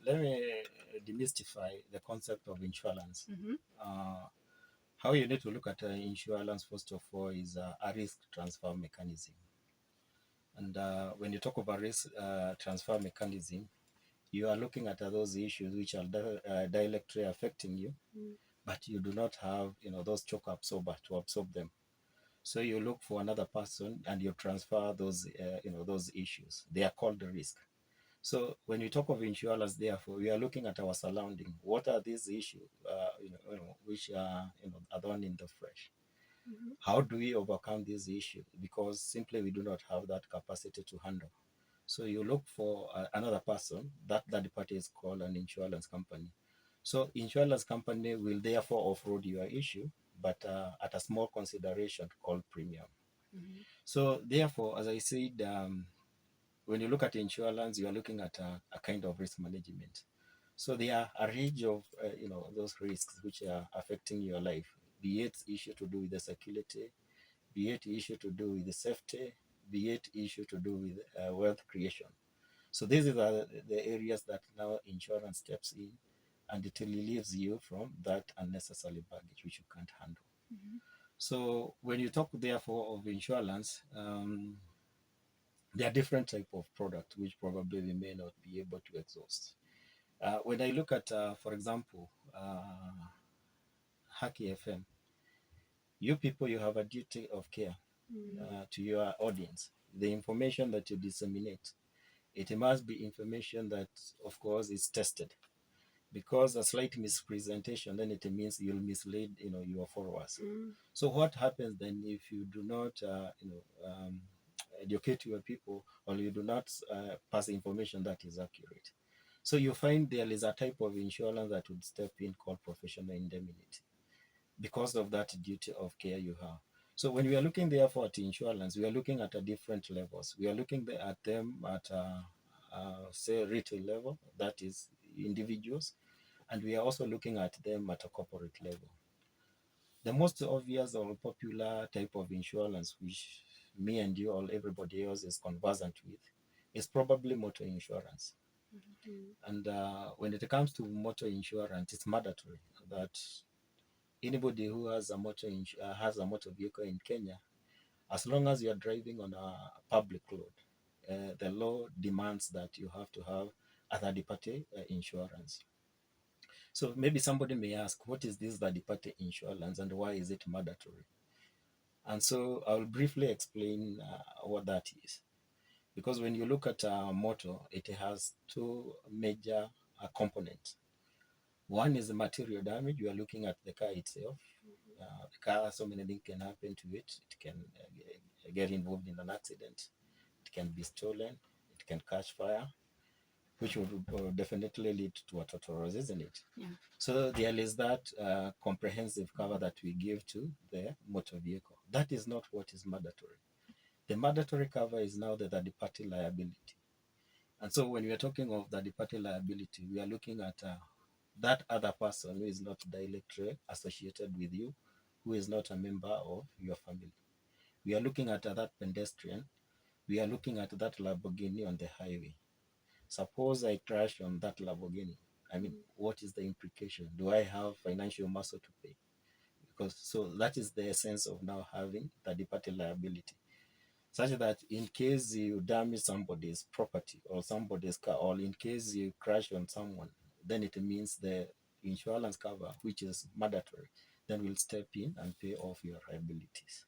Let me demystify the concept of insurance. How you need to look at insurance, first of all, is a risk transfer mechanism. And when you talk about risk transfer mechanism, you are looking at those issues which are directly affecting you, but you do not have, those shock absorber to absorb them. So you look for another person and you transfer those, those issues. They are called the risk. So when we talk of insurance, therefore, we are looking at our surrounding. What are these issues, which are, are done in the flesh? How do we overcome this issue? Because simply we do not have that capacity to handle. So you look for another person. That party is called an insurance company. So insurance company will therefore offload your issue, but at a small consideration called premium. So therefore, as I said, when you look at insurance, you are looking at a kind of risk management. So there are a range of those risks which are affecting your life, be it issue to do with the security, be it issue to do with the safety, be it issue to do with wealth creation. So these are the areas that now insurance steps in, and it relieves you from that unnecessary baggage which you can't handle. So when you talk therefore of insurance, there are different type of products which probably we may not be able to exhaust. When I look at, for example, Haki FM, you people, you have a duty of care to your audience. The information that you disseminate, it must be information that, of course, is tested. Because a slight mispresentation, then it means you'll mislead, your followers. So what happens then if you do not, educate your people, or you do not pass information that is accurate? So you find there is a type of insurance that would step in called professional indemnity because of that duty of care you have. So when we are looking therefore at insurance, we are looking at different levels. We are looking at them at, say, retail level, that is individuals, and we are also looking at them at a corporate level. The most obvious or popular type of insurance, which me and you or everybody else is conversant with, is probably motor insurance. And when it comes to motor insurance, it's mandatory that anybody who has a motor vehicle in Kenya, as long as you are driving on a public road, the law demands that you have to have a third-party insurance. So maybe somebody may ask, what is this third-party insurance and why is it mandatory? And so I'll briefly explain what that is. Because when you look at motor, it has two major components. One is the material damage. You are looking at the car itself. The car, so many things can happen to it. It can get involved in an accident. It can be stolen. It can catch fire, which would definitely lead to a total loss, isn't it? Yeah. So there is that comprehensive cover that we give to the motor vehicle. That is not what is mandatory. The mandatory cover is now the third-party liability. And so when we are talking of third-party liability, we are looking at that other person who is not directly associated with you, who is not a member of your family. We are looking at that pedestrian. We are looking at that Lamborghini on the highway. Suppose I crash on that Lamborghini. I mean, what is the implication? Do I have financial muscle to pay? Because so that is the essence of now having third-party liability, such that in case you damage somebody's property or somebody's car, or in case you crash on someone, then it means the insurance cover, which is mandatory, then will step in and pay off your liabilities.